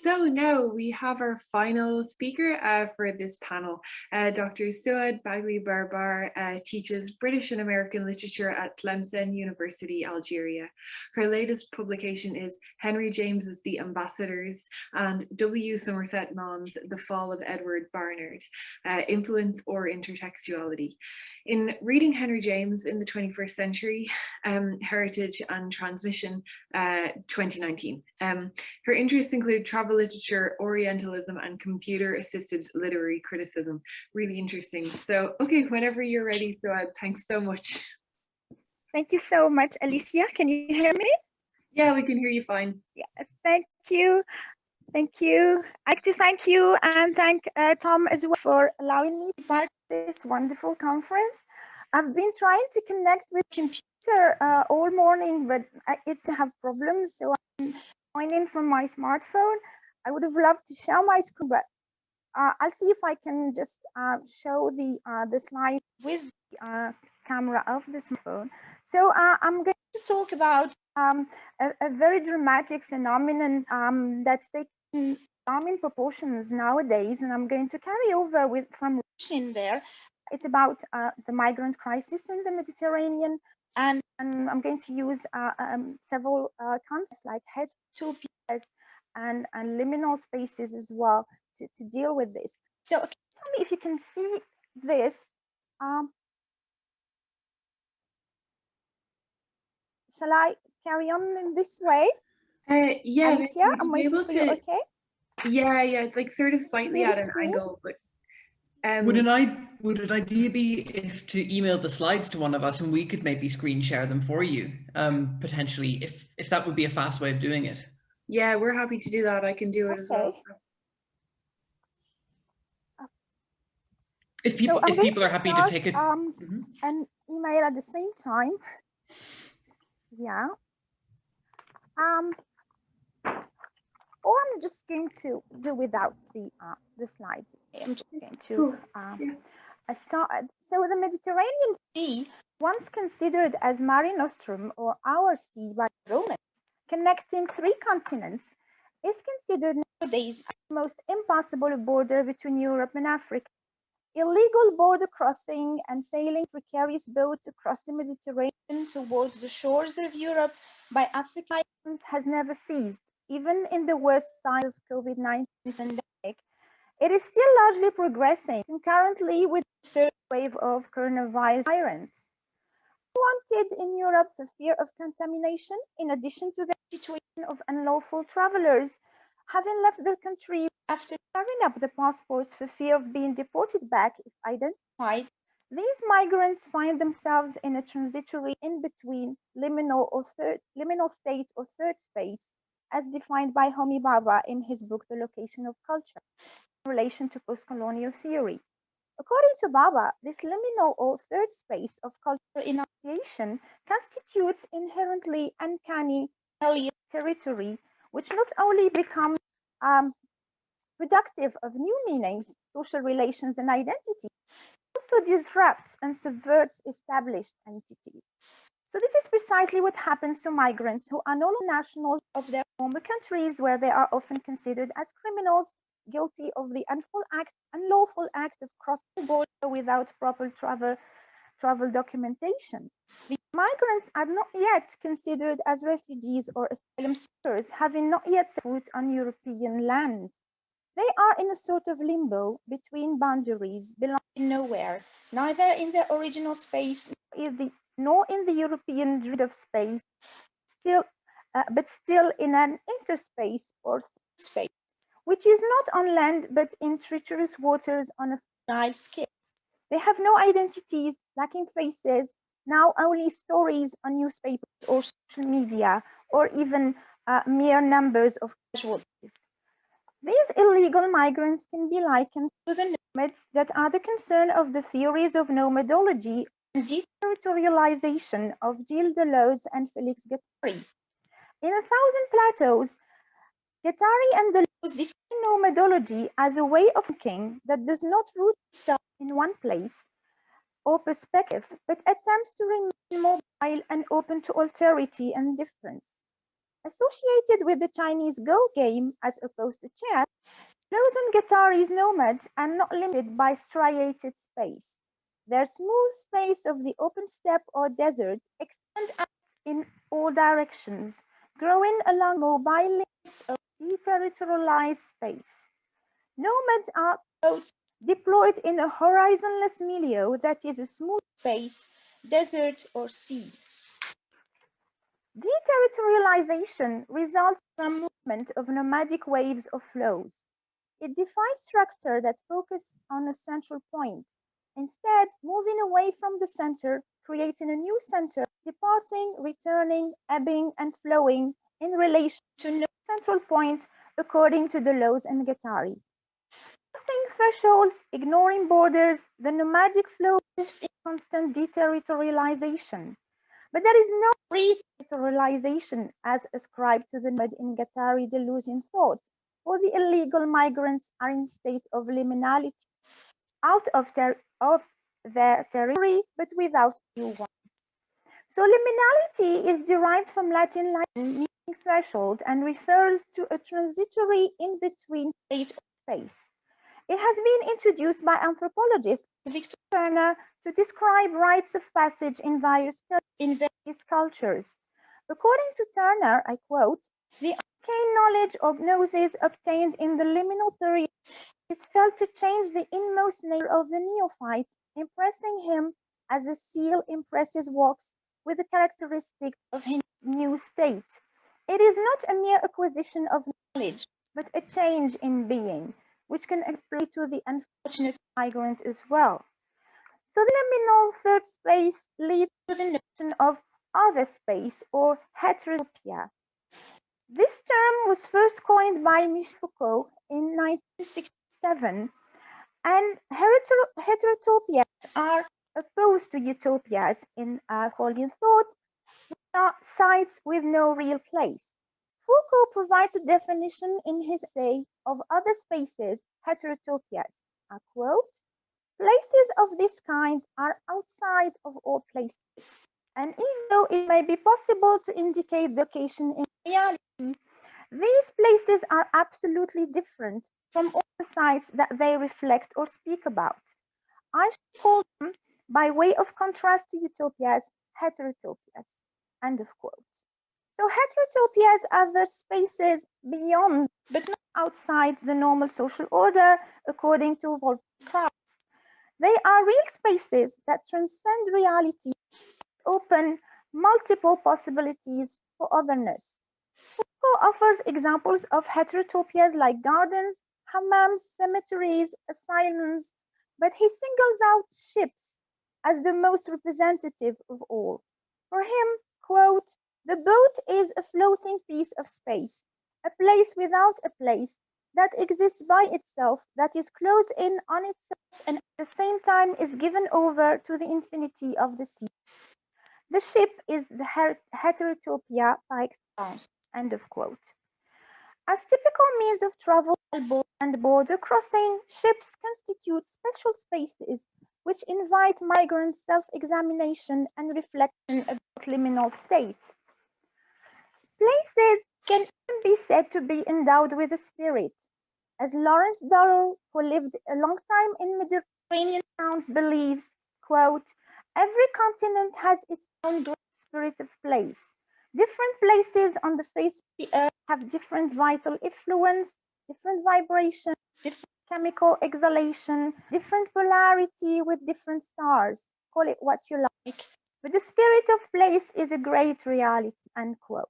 So now we have our final speaker for this panel. Dr. Souad Baghli Barbar teaches British and American literature at Tlemcen University, Algeria. Her latest publication is Henry James's The Ambassadors and W. Somerset Maugham's The Fall of Edward Barnard, Influence or Intertextuality. In Reading Henry James in the 21st Century, Heritage and Transmission, 2019. Her interests include travel literature, Orientalism, and computer-assisted literary criticism. Really interesting. So, okay, whenever you're ready, Souad, thanks so much. Thank you so much, Alicia. Can you hear me? Yeah, we can hear you fine. Yes, thank you. Thank you. I'd like to thank you and thank Tom as well for allowing me to be part of this wonderful conference. I've been trying to connect with computer all morning, but it's have problems, so I'm joining from my smartphone. I would have loved to share my screen, but I'll see if I can just show the slide with the camera of the smartphone. So I'm going to talk about a very dramatic phenomenon that's taking alarming proportions nowadays, and I'm going to carry over from Rushin there. It's about the migrant crisis in the Mediterranean, and I'm going to use several concepts like heterotopias and liminal spaces as well to deal with this. So tell me if you can see this. Shall I carry on in this way? Yeah, Alicia, I'm waiting for you, okay? Yeah, it's like sort of slightly at an angle, but would an idea be if to email the slides to one of us and we could maybe screen share them for you, potentially, if that would be a fast way of doing it? Yeah, we're happy to do that. I can do it as well. If people are happy to take it. An email at the same time. Yeah. Or I'm just going to do without the slides. I'm just going to start. So the Mediterranean Sea, once considered as Mare Nostrum or our sea by Romans, connecting 3 continents, is considered nowadays the most impassable border between Europe and Africa. Illegal border crossing and sailing precarious boats across the Mediterranean towards the shores of Europe by Africans has never ceased. Even in the worst time of COVID-19 pandemic, it is still largely progressing concurrently with the third wave of coronavirus variants. Unwanted in Europe for fear of contamination, in addition to the situation of unlawful travelers having left their countries after carrying up the passports for fear of being deported back if identified. These migrants find themselves in a transitory in-between liminal state or third space, as defined by Homi Bhabha in his book The Location of Culture, in relation to postcolonial theory. According to Bhabha, this liminal or third space of cultural enunciation constitutes inherently uncanny alien territory, which not only becomes productive of new meanings, social relations, and identities, also disrupts and subverts established entities. So this is precisely what happens to migrants who are no longer nationals of their former countries, where they are often considered as criminals, guilty of the unlawful act of crossing the border without proper travel documentation. The migrants are not yet considered as refugees or asylum seekers, having not yet set foot on European land. They are in a sort of limbo between boundaries, belonging nowhere, neither in their original space nor in the European grid of space, but still in an interspace or space, which is not on land but in treacherous waters on a fragile scale. They have no identities, lacking faces, now only stories on newspapers or social media, or even mere numbers of casualties. These illegal migrants can be likened to the nomads that are the concern of the theories of nomadology and Territorialization of Gilles Deleuze and Félix Guattari. In A Thousand Plateaus, Guattari and Deleuze define nomadology as a way of thinking that does not root itself in one place or perspective, but attempts to remain mobile and open to alterity and difference. Associated with the Chinese Go game as opposed to chess, Los and Qataris nomads are not limited by striated space. Their smooth space of the open steppe or desert extend out in all directions, growing along mobile limits of deterritorialized space. Nomads are deployed in a horizonless milieu that is a smooth space, desert or sea. Deterritorialization results from movement of nomadic waves or flows. It defies structure that focus on a central point, instead moving away from the center, creating a new center, departing, returning, ebbing, and flowing in relation to no central point according to the Los and Qatari. Crossing thresholds, ignoring borders, the nomadic flow moves in constant deterritorialization. But there is no re-territorialization as ascribed to the nomad in Qatari delusion thought, for the illegal migrants are in state of liminality, out of their territory, but without new one. So liminality is derived from Latin meaning threshold and refers to a transitory in-between state of space. It has been introduced by anthropologist Victor Turner to describe rites of passage in various cultures. According to Turner, I quote, the arcane knowledge or gnosis obtained in the liminal period is felt to change the inmost nature of the neophyte, impressing him as a seal impresses wax with the characteristic of his new state. It is not a mere acquisition of knowledge, but a change in being, which can apply to the unfortunate migrant as well. So the liminal third space leads to the notion of other space or heterotopia. This term was first coined by Michel Foucault in 1967, and heterotopias are opposed to utopias in Hegelian thought, sites with no real place. Foucault provides a definition in his essay of other spaces, heterotopias. I quote, places of this kind are outside of all places, and even though it may be possible to indicate the location in reality, these places are absolutely different from all the sites that they reflect or speak about. I should call them, by way of contrast to utopias, heterotopias. End of quote. So heterotopias are the spaces beyond, but not outside the normal social order, according to Wolfgang. They are real spaces that transcend reality, open multiple possibilities for otherness. Foucault offers examples of heterotopias like gardens, hammams, cemeteries, asylums, but he singles out ships as the most representative of all. For him, quote, the boat is a floating piece of space, a place without a place that exists by itself, that is closed in on itself and at the same time is given over to the infinity of the sea. The ship is the heterotopia par excellence. End of quote. As typical means of travel and border crossing, ships constitute special spaces which invite migrant self-examination and reflection about liminal states. Places can even be said to be endowed with a spirit. As Lawrence Darrow, who lived a long time in Mediterranean towns, believes, quote, every continent has its own great spirit of place. Different places on the face of the earth have different vital influence, different vibration, different chemical exhalation, different polarity with different stars. Call it what you like. But the spirit of place is a great reality, unquote.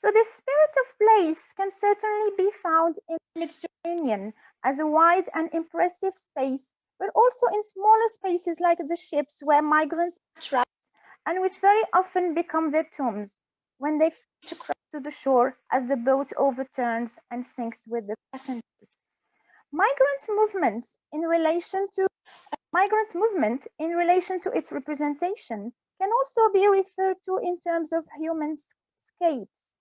So the spirit of place can certainly be found in the Mediterranean as a wide and impressive space, but also in smaller spaces like the ships where migrants are trapped and which very often become their tombs when they fail to cross to the shore as the boat overturns and sinks with the passengers. Migrants' movement in relation to its representation can also be referred to in terms of human scapes.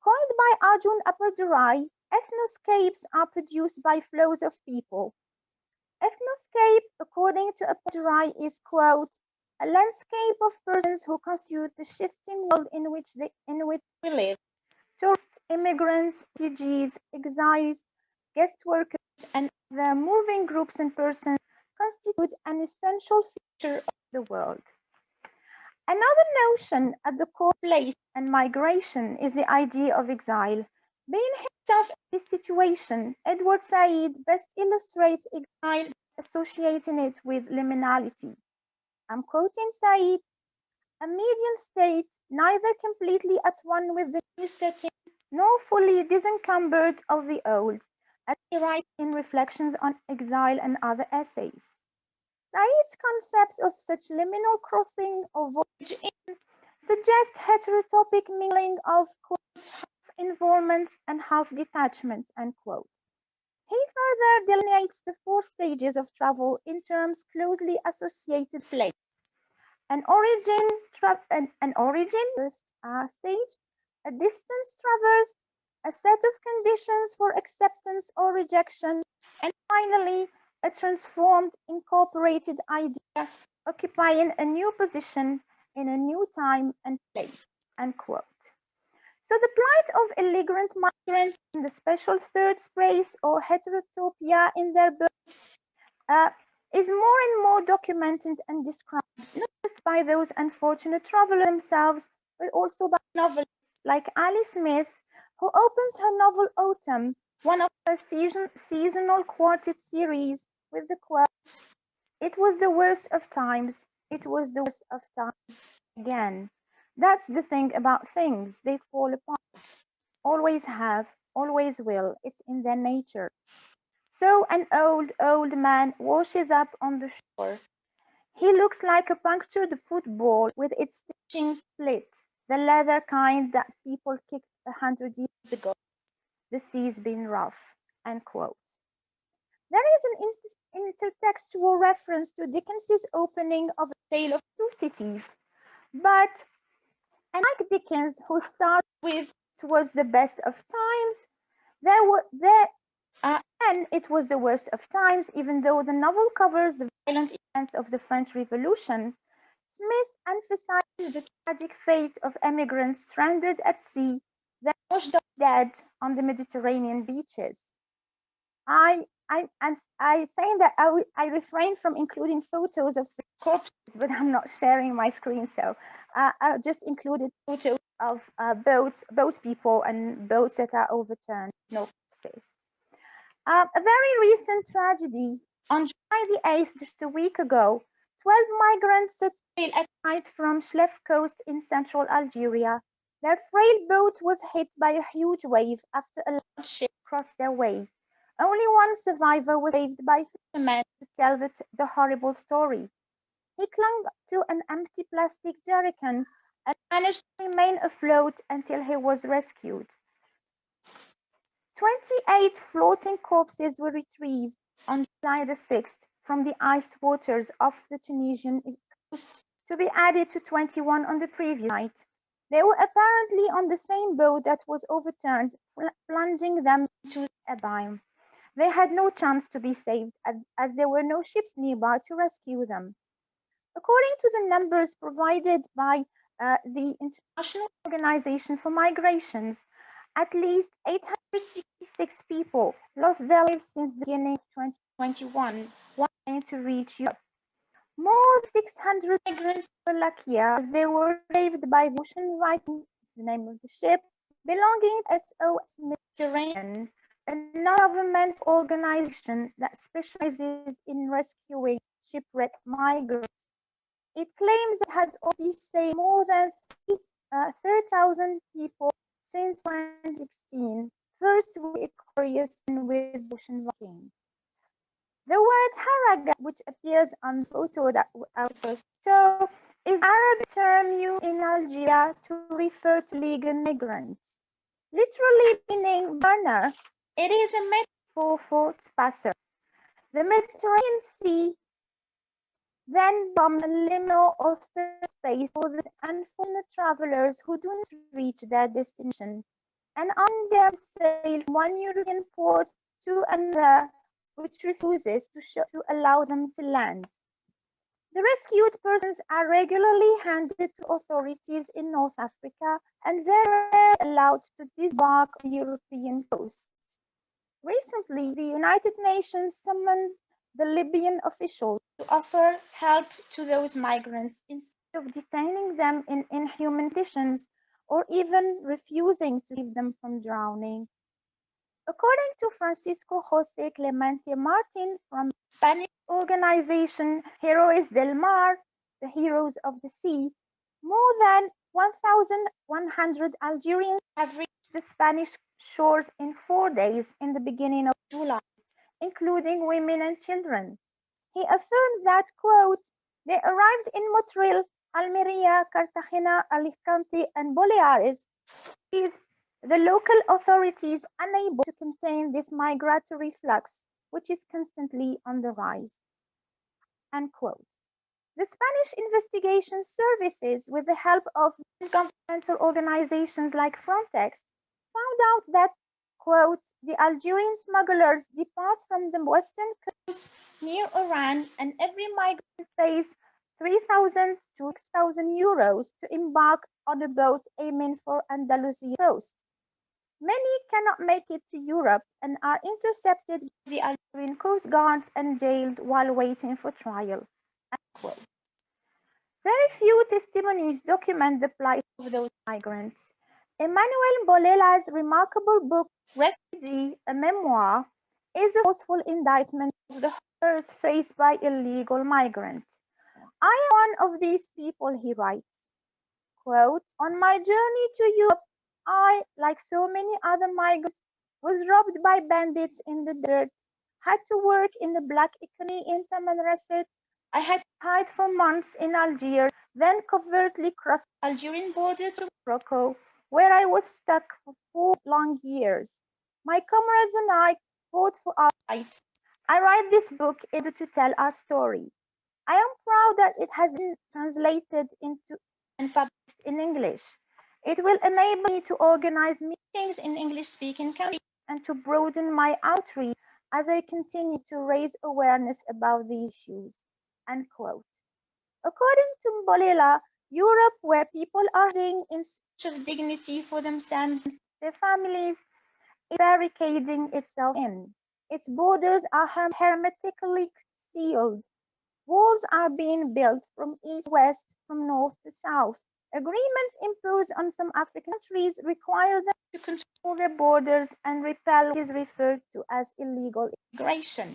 Coined by Arjun Appadurai, ethnoscapes are produced by flows of people. Ethnoscape, according to Appadurai, is, quote, a landscape of persons who constitute the shifting world in which we live. Tourists, immigrants, refugees, exiles, guest workers, and the moving groups and persons constitute an essential feature of the world. Another notion at the core of place and migration is the idea of exile. Being himself in this situation, Edward Said best illustrates exile, associating it with liminality. I'm quoting Said, a median state, neither completely at one with the new setting, nor fully disencumbered of the old, as he writes in Reflections on Exile and other essays. Said's concept of such liminal crossing or voyage in suggests heterotopic mingling of quote, half involvements and half detachments, unquote. He further delineates the four stages of travel in terms closely associated with place. An origin stage, a distance traversed, a set of conditions for acceptance or rejection, and finally, a transformed, incorporated idea occupying a new position in a new time and place. Unquote. So the plight of immigrant migrants in the special third space or heterotopia in their birth is more and more documented and described, not just by those unfortunate travelers themselves, but also by novelists like Ali Smith, who opens her novel Autumn, one of her seasonal quartet series, with the quote, "It was the worst of times, it was the worst of times again." That's the thing about things, they fall apart. Always have, always will, it's in their nature. So an old man washes up on the shore. He looks like a punctured football with its stitching split, the leather kind that people kicked 100 years ago. The sea's been rough. Unquote. There is an intertextual reference to Dickens's opening of A Tale of Two Cities, but unlike Dickens, who starts with "It was the best of times," and it was the worst of times, even though the novel covers the violent events of the French Revolution. Smith emphasizes the tragic fate of emigrants stranded at sea, then washed up dead on the Mediterranean beaches. I'm saying that I refrain from including photos of the corpses, but I'm not sharing my screen, so I just included photos of boat people and boats that are overturned, no corpses. A very recent tragedy. On July the 8th, just a week ago, 12 migrants set sail at night from Schlef coast in central Algeria. Their frail boat was hit by a huge wave after a large ship crossed their way. Only one survivor was saved by fishermen to tell the horrible story. He clung to an empty plastic jerrycan and managed to remain afloat until he was rescued. 28 floating corpses were retrieved on July the 6th from the iced waters off the Tunisian coast, to be added to 21 on the previous night. They were apparently on the same boat that was overturned, plunging them into the abyss. They had no chance to be saved, as there were no ships nearby to rescue them. According to the numbers provided by the International Organization for Migrations, at least 866 people lost their lives since the beginning of 2021, while trying to reach Europe. More than 600 migrants were luckier, as they were saved by the Ocean Viking, the name of the ship, belonging to SOS Mediterranean, a non-government organization that specializes in rescuing shipwrecked migrants. It claims it had already saved more than 30,000 people since 2016, first with Aquarius and with Ocean Viking. The word haraga, which appears on the photo that I was supposed to show, is an Arabic term used in Algeria to refer to legal migrants. Literally meaning burner, it is a metaphor for spasser. The Mediterranean Sea then becomes a liminal or third space for the unfortunate travelers who do not reach their destination, and on their sail from one European port to another, which refuses to allow them to land. The rescued persons are regularly handed to authorities in North Africa and very rarely allowed to disembark on the European coasts. Recently, the United Nations summoned the Libyan officials to offer help to those migrants instead of detaining them in inhuman conditions or even refusing to save them from drowning. According to Francisco José Clemente Martin from Spanish organization Héroes del Mar, the Heroes of the Sea, more than 1,100 Algerians have reached the Spanish shores in 4 days in the beginning of July, including women and children. He affirms that, quote, they arrived in Motril, Almeria, Cartagena, Alicante, and Baleares, with the local authorities unable to contain this migratory flux, which is constantly on the rise. Unquote. The Spanish investigation services, with the help of non-governmental organizations like Frontex, found out that, quote, the Algerian smugglers depart from the western coast near Oran, and every migrant pays 3,000 to 6,000 euros to embark on a boat aiming for Andalusia coast. Many cannot make it to Europe and are intercepted by the Algerian coast guards and jailed while waiting for trial. Unquote. Very few testimonies document the plight of those migrants. Emmanuel Bolela's remarkable book, Refugee, a memoir, is a forceful indictment of the horrors faced by illegal migrants. I am one of these people, he writes. Quote, on my journey to Europe, I, like so many other migrants, was robbed by bandits in the desert, had to work in the black economy in Tamanrasset. I had to hide for months in Algiers, then covertly crossed the Algerian border to Morocco, where I was stuck for 4 long years. My comrades and I fought for our rights. I write this book in order to tell our story. I am proud that it has been translated into and published in English. It will enable me to organize meetings in English-speaking countries and to broaden my outreach as I continue to raise awareness about these issues. Unquote. According to Bolela, Europe, where people are living in search of dignity for themselves and their families, is barricading itself in. Its borders are hermetically sealed. Walls are being built from east to west, from north to south. Agreements imposed on some African countries require them to control their borders and repel what is referred to as illegal immigration.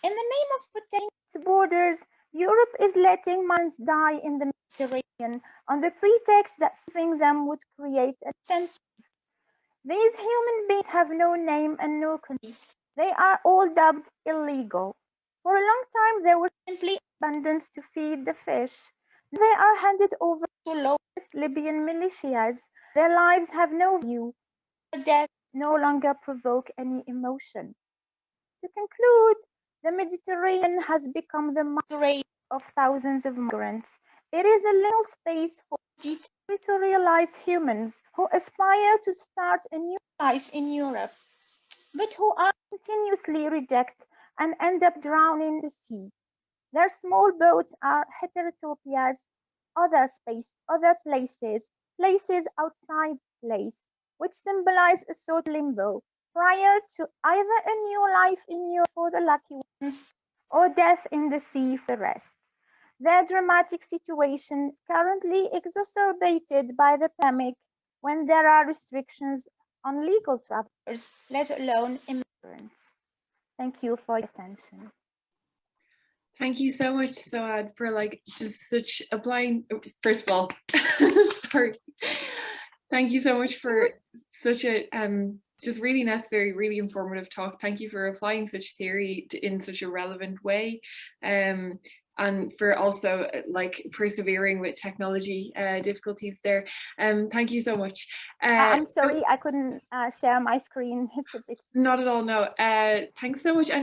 In the name of protecting its borders, Europe is letting migrants die in the Mediterranean on the pretext that saving them would create an incentive. These human beings have no name and no country. They are all dubbed illegal. For a long time, they were simply abandoned to feed the fish. They are handed over to lawless Libyan militias. Their lives have no value. Their death no longer provoke any emotion. To conclude, the Mediterranean has become the grave of thousands of migrants. It is a liminal space for deterritorialized humans who aspire to start a new life in Europe, but who are continuously rejected and end up drowning in the sea. Their small boats are heterotopias, other places outside place, which symbolize a sort of limbo, prior to either a new life in Europe for the lucky ones or death in the sea for the rest. Their dramatic situation is currently exacerbated by the pandemic, when there are restrictions on legal travelers, let alone immigrants. Thank you for your attention. Thank you so much, Souad, for just such applying. First of all, sorry. Thank you so much for such a just really necessary, really informative talk. Thank you for applying such theory in such a relevant way. And for also persevering with technology difficulties there. Thank you so much. I'm sorry, I couldn't share my screen. It's a bit. Not at all, no. Thanks so much. And